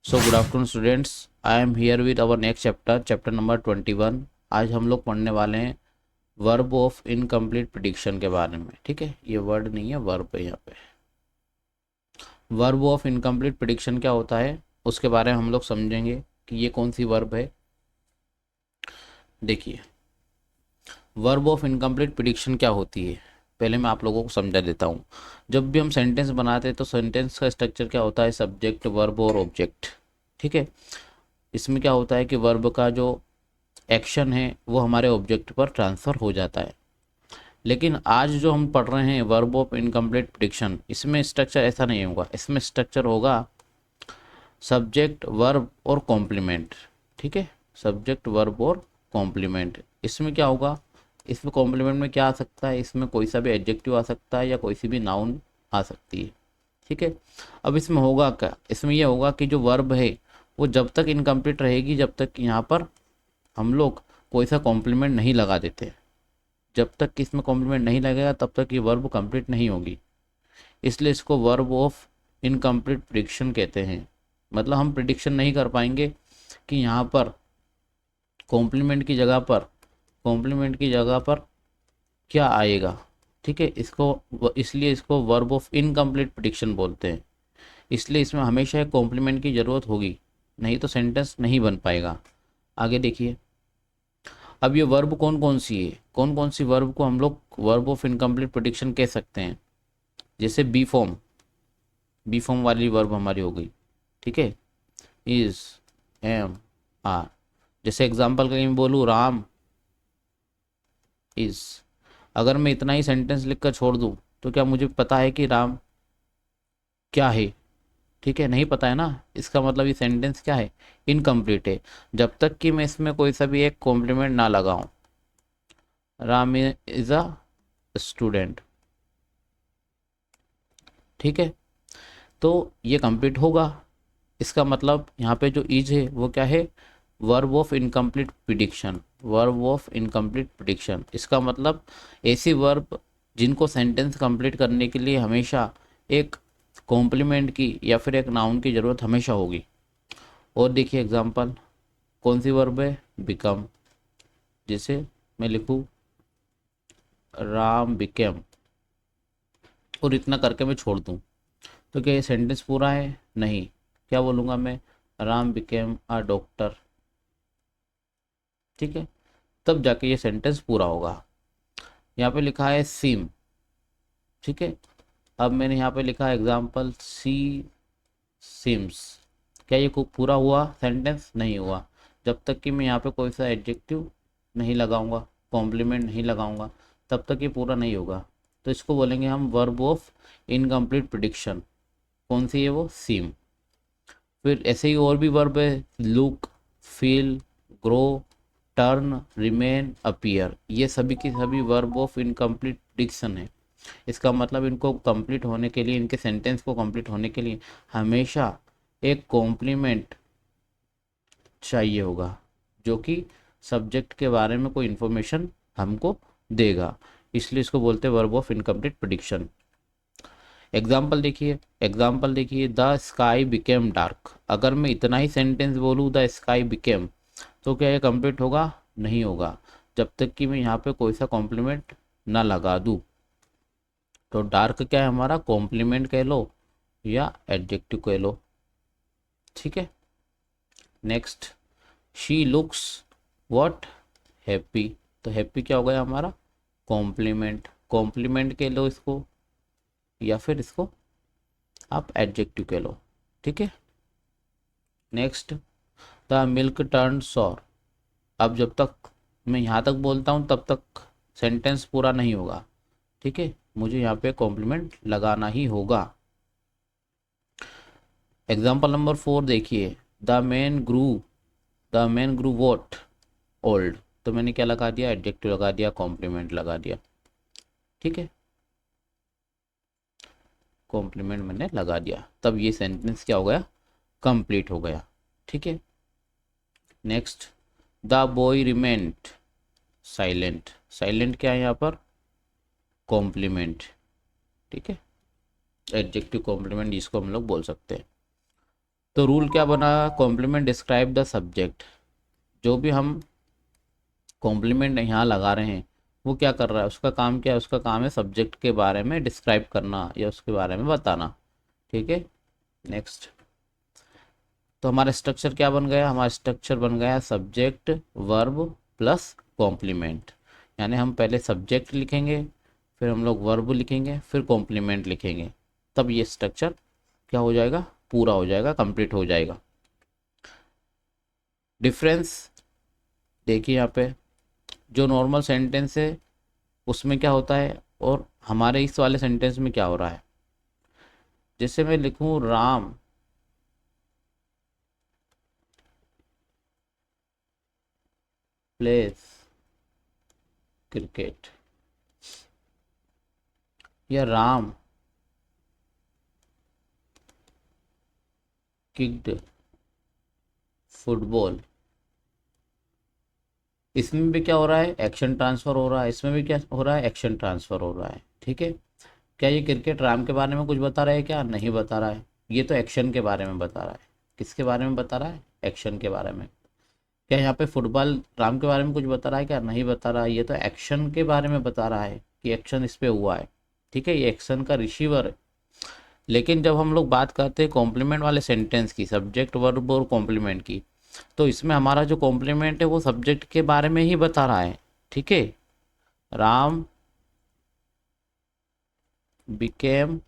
So good afternoon students, I am here with our next chapter number 21। आज हम लोग पढ़ने वाले हैं वर्ब ऑफ इनकम्प्लीट प्रिडिक्शन के बारे में। ठीक है, ये वर्ड नहीं है, वर्ब है यहाँ पे। वर्ब ऑफ इनकम्प्लीट प्रिडिक्शन क्या होता है उसके बारे में हम लोग समझेंगे कि ये कौन सी वर्ब है। देखिए, वर्ब ऑफ इनकम्प्लीट प्रिडिक्शन क्या होती है, पहले मैं आप लोगों को समझा देता हूँ। जब भी हम सेंटेंस बनाते हैं तो सेंटेंस का स्ट्रक्चर क्या होता है, सब्जेक्ट, वर्ब और ऑब्जेक्ट। ठीक है, इसमें क्या होता है कि वर्ब का जो एक्शन है वो हमारे ऑब्जेक्ट पर ट्रांसफ़र हो जाता है। लेकिन आज जो हम पढ़ रहे हैं वर्ब ऑफ इनकम्प्लीट प्रिडिक्शन, इसमें स्ट्रक्चर ऐसा नहीं होगा। इसमें स्ट्रक्चर होगा सब्जेक्ट, वर्ब और कॉम्प्लीमेंट। ठीक है, सब्जेक्ट, वर्ब और कॉम्प्लीमेंट। इसमें क्या होगा, इसमें कॉम्प्लीमेंट में क्या आ सकता है, इसमें कोई सा भी एडजेक्टिव आ सकता है या कोई सी भी नाउन आ सकती है। ठीक है, अब इसमें होगा क्या, इसमें यह होगा कि जो वर्ब है वो जब तक इनकम्प्लीट रहेगी, जब तक यहाँ पर हम लोग कोई सा कॉम्प्लीमेंट नहीं लगा देते। जब तक कि इसमें कॉम्प्लीमेंट नहीं लगेगा तब तक ये वर्ब कंप्लीट नहीं होगी। इसलिए इसको वर्ब ऑफ इनकम्प्लीट प्रिडिक्शन कहते हैं। मतलब हम प्रिडिक्शन नहीं कर पाएंगे कि यहाँ पर कॉम्प्लीमेंट की जगह पर कॉम्प्लीमेंट की जगह पर क्या आएगा। ठीक है, इसलिए इसको वर्ब ऑफ इनकम्प्लीट प्रिडिक्शन बोलते हैं। इसलिए इसमें हमेशा एक कॉम्प्लीमेंट की ज़रूरत होगी, नहीं तो सेंटेंस नहीं बन पाएगा। आगे देखिए, अब ये वर्ब कौन कौन सी है, कौन कौन सी वर्ब को हम लोग वर्ब ऑफ इनकम्प्लीट प्रिडिक्शन कह सकते हैं। जैसे बी फॉर्म वाली वर्ब हमारी हो गई। ठीक है, इज, एम, आर। जैसे एग्जांपल के लिए मैं बोलूँ राम इज, अगर मैं इतना ही सेंटेंस लिखकर छोड़ दूँ तो क्या मुझे पता है कि राम क्या है? ठीक है, नहीं पता है ना। इसका मतलब ये सेंटेंस क्या है, इनकम्प्लीट है, जब तक कि मैं इसमें कोई सा भी एक कॉम्प्लीमेंट ना लगाऊं। Ram is a student. ठीक है, तो ये कंप्लीट होगा। इसका मतलब यहाँ पे जो इज है वो क्या है, verb of incomplete prediction. Verb of incomplete prediction, इसका मतलब ऐसी वर्ब जिनको सेंटेंस कंप्लीट करने के लिए हमेशा एक कॉम्प्लीमेंट की या फिर एक नाउन की ज़रूरत हमेशा होगी। और देखिए एग्जांपल, कौन सी वर्ब है, बिकम। जैसे मैं लिखूँ राम बिकेम और इतना करके मैं छोड़ दूँ तो क्या ये सेंटेंस पूरा है? नहीं। क्या बोलूँगा मैं, राम बिकेम अ डॉक्टर। ठीक है, तब जाके ये सेंटेंस पूरा होगा। यहाँ पे लिखा है सिम। ठीक है, अब मैंने यहाँ पे लिखा है एग्जाम्पल सी सिम्स। क्या ये खूब पूरा हुआ सेंटेंस? नहीं हुआ। जब तक कि मैं यहाँ पे कोई सा एडजेक्टिव नहीं लगाऊंगा, कॉम्प्लीमेंट नहीं लगाऊंगा, तब तक ये पूरा नहीं होगा। तो इसको बोलेंगे हम वर्ब ऑफ इनकम्प्लीट प्रिडिक्शन। कौन सी है वो, सीम। फिर ऐसे ही और भी वर्ब है, look, feel, grow, turn, remain, appear. ये सभी की सभी वर्ब ऑफ इनकम्प्लीट प्रिडिक्शन है। इसका मतलब इनको कंप्लीट होने के लिए, इनके सेंटेंस को कंप्लीट होने के लिए हमेशा एक कॉम्प्लीमेंट चाहिए होगा, जो कि सब्जेक्ट के बारे में कोई इन्फॉर्मेशन हमको देगा। इसलिए इसको बोलते हैं verb of incomplete prediction. Example देखिए, द स्काई बिकेम डार्क। अगर मैं इतना ही सेंटेंस बोलूँ द स्काई बिकेम, तो क्या ये कंप्लीट होगा? नहीं होगा, जब तक कि मैं यहाँ पे कोई सा कॉम्प्लीमेंट ना लगा दूँ। तो डार्क क्या है हमारा, कॉम्प्लीमेंट कह लो या एडजेक्टिव कह लो। ठीक है, next, she looks what, happy. तो हैप्पी क्या हो गया हमारा, कॉम्प्लीमेंट। कॉम्प्लीमेंट कह लो इसको या फिर इसको आप एडजेक्टिव कह लो। ठीक है, next, the milk turn sour. अब जब तक मैं यहाँ तक बोलता हूँ तब तक सेंटेंस पूरा नहीं होगा। ठीक है, मुझे यहाँ पे कॉम्प्लीमेंट लगाना ही होगा। एग्जाम्पल नंबर 4 देखिए, the man grew the man grew what, old. तो मैंने क्या लगा दिया, एडजेक्टिव लगा दिया, कॉम्प्लीमेंट लगा दिया। ठीक है, कॉम्प्लीमेंट मैंने लगा दिया, तब ये सेंटेंस क्या हो गया, कंप्लीट हो गया। ठीक है, next, the boy remained silent. Silent क्या है यहाँ पर, कॉम्प्लीमेंट। ठीक है, एडजेक्टिव कॉम्प्लीमेंट जिसको हम लोग बोल सकते हैं। तो रूल क्या बना, कॉम्प्लीमेंट डिस्क्राइब द सब्जेक्ट। जो भी हम कॉम्प्लीमेंट यहाँ लगा रहे हैं वो क्या कर रहा है, उसका काम क्या है, उसका काम है सब्जेक्ट के बारे में डिस्क्राइब करना या उसके बारे में बताना। ठीक है, नेक्स्ट। तो हमारा स्ट्रक्चर क्या बन गया, हमारा स्ट्रक्चर बन गया सब्जेक्ट वर्ब प्लस कॉम्प्लीमेंट। यानी हम पहले सब्जेक्ट लिखेंगे, फिर हम लोग वर्ब लिखेंगे, फिर कॉम्प्लीमेंट लिखेंगे, तब ये स्ट्रक्चर क्या हो जाएगा, पूरा हो जाएगा, कंप्लीट हो जाएगा। डिफरेंस देखिए यहाँ पे, जो नॉर्मल सेंटेंस है उसमें क्या होता है और हमारे इस वाले सेंटेंस में क्या हो रहा है। जैसे मैं लिखूं राम प्लेस क्रिकेट, या राम किक्ड फुटबॉल, इसमें भी क्या हो रहा है, एक्शन ट्रांसफर हो रहा है, इसमें भी क्या हो रहा है, एक्शन ट्रांसफर हो रहा है। ठीक है, क्या ये क्रिकेट राम के बारे में कुछ बता रहा है, क्या नहीं बता रहा है, ये तो एक्शन के बारे में बता रहा है। किसके बारे में बता रहा है, एक्शन के बारे में। क्या यहाँ पे फुटबॉल राम के बारे में कुछ बता रहा है, क्या नहीं बता रहा है, ये तो एक्शन के बारे में बता रहा है कि एक्शन इस पे हुआ है। ठीक है, ये एक्शन का रिसीवर है। लेकिन जब हम लोग बात करते हैं कॉम्प्लीमेंट वाले सेंटेंस की, सब्जेक्ट वर्ब और कॉम्प्लीमेंट की, तो इसमें हमारा जो कॉम्प्लीमेंट है वो सब्जेक्ट के बारे में ही बता रहा है। ठीक है, राम बिकेम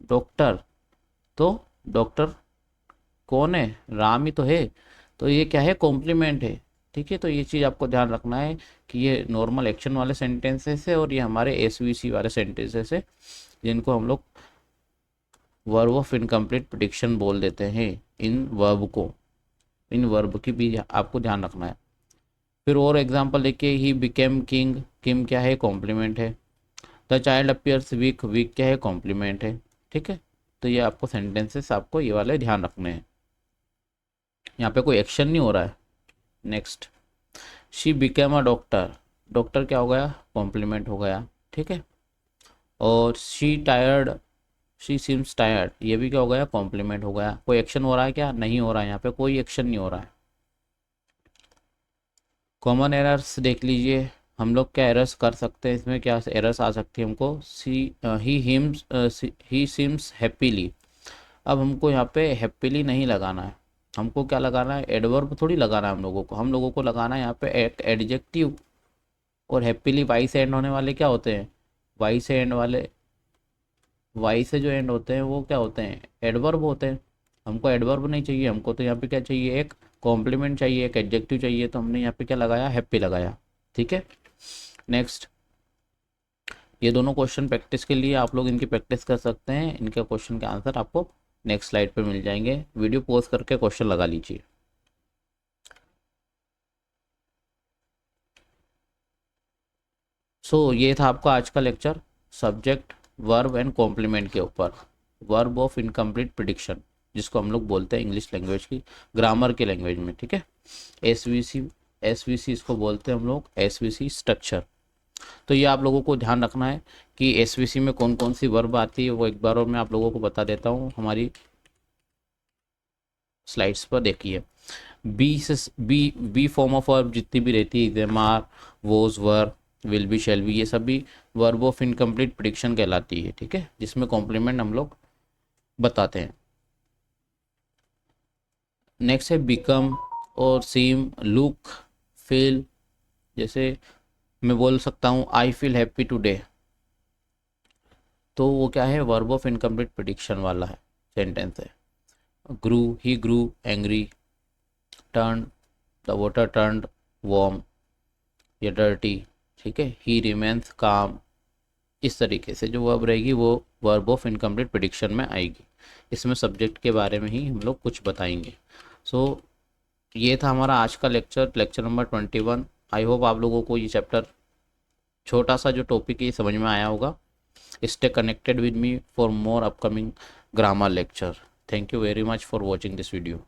डॉक्टर, तो डॉक्टर कौन है, राम ही तो है, तो ये क्या है, कॉम्प्लीमेंट है। ठीक है, तो ये चीज़ आपको ध्यान रखना है कि ये नॉर्मल एक्शन वाले सेंटेंसेस है और ये हमारे एसवीसी वाले सेंटेंसेस है, जिनको हम लोग वर्ब ऑफ इनकम्प्लीट प्रेडिक्शन बोल देते हैं। इन वर्ब को, इन वर्ब की भी आपको ध्यान रखना है। फिर और एग्जांपल देखिए, ही बिकेम किंग, किम क्या है, कॉम्प्लीमेंट है। The child appears weak, weak क्या है, कॉम्प्लीमेंट है। ठीक है, तो ये आपको सेंटेंसेस आपको ये वाले ध्यान रखने हैं, यहाँ पे कोई एक्शन नहीं हो रहा है। Next, she became a doctor, doctor क्या हो गया, कॉम्प्लीमेंट हो गया। ठीक है, और she tired, she seems tired, ये भी क्या हो गया, कॉम्प्लीमेंट हो गया। कोई एक्शन हो रहा है क्या, नहीं हो रहा है, यहाँ पे कोई एक्शन नहीं हो रहा है। कॉमन एरर्स देख लीजिए, हम लोग क्या एरर्स कर सकते हैं, इसमें क्या एरर्स आ सकती है हमको, सी ही सीम्स हैप्पीली। अब हमको यहाँ पे हैप्पीली नहीं लगाना है, हमको क्या लगाना है, एडवर्ब थोड़ी लगाना है हम लोगों को लगाना है यहाँ पे एक एडजेक्टिव। और हैप्पीली वाई से एंड होने वाले क्या होते हैं, वाई से एंड वाले, वाई से जो एंड होते हैं वो क्या होते हैं, एडवर्ब होते हैं। हमको एडवर्ब नहीं चाहिए, हमको तो यहाँ पे क्या चाहिए, एक कॉम्प्लीमेंट चाहिए, एक एडजेक्टिव चाहिए, तो हमने यहाँ पे क्या लगाया, हैप्पी लगाया। ठीक है, नेक्स्ट। ये दोनों क्वेश्चन प्रैक्टिस के लिए आप लोग इनकी प्रैक्टिस कर सकते हैं, इनके क्वेश्चन के आंसर आपको नेक्स्ट स्लाइड पे मिल जाएंगे, वीडियो पॉज करके क्वेश्चन लगा लीजिए। ये था आपका आज का lecture, subject verb and complement के ऊपर, वर्ब ऑफ इनकम्प्लीट प्रिडिक्शन, जिसको हम लोग बोलते हैं इंग्लिश लैंग्वेज की, ग्रामर के लैंग्वेज में। ठीक है, एसवीसी, एसवीसी इसको बोलते हैं हम लोग, एसवीसी स्ट्रक्चर। तो ये आप लोगों को ध्यान रखना है कि एसवीसी में कौन कौन सी वर्ब आती है, वो एक बार और मैं आप लोगों को बता देता हूँ, हमारी स्लाइड्स पर देखिए। बी से बी फॉर्म ऑफ वर्ब जितनी भी रहती है, exam are, was, were, will be, shall be, ये सब भी वर्ब ऑफ इनकम्प्लीट प्रिडिक्शन कहलाती है। ठीक है, जिसमें कॉम्प्लीमेंट हम लोग बताते हैं। नेक्स्ट है बिकम और सीम, लुक, फील। जैसे मैं बोल सकता हूँ आई फील हैप्पी टुडे, तो वो क्या है, वर्ब ऑफ इनकम्प्लीट प्रिडिक्शन वाला है सेंटेंस है। Grew, he grew angry, turn, the water turned warm या डर्टी। ठीक है, ही रिमेन्स काम, इस तरीके से जो वर्ब रहेगी वो वर्ब ऑफ इनकम्प्लीट प्रिडिक्शन में आएगी। इसमें सब्जेक्ट के बारे में ही हम लोग कुछ बताएंगे। ये था हमारा आज का lecture, lecture number 21। I hope आप लोगों को ये चैप्टर, छोटा सा जो टॉपिक है, समझ में आया होगा। Stay connected with me for more upcoming grammar lecture. Thank you very much for watching this video.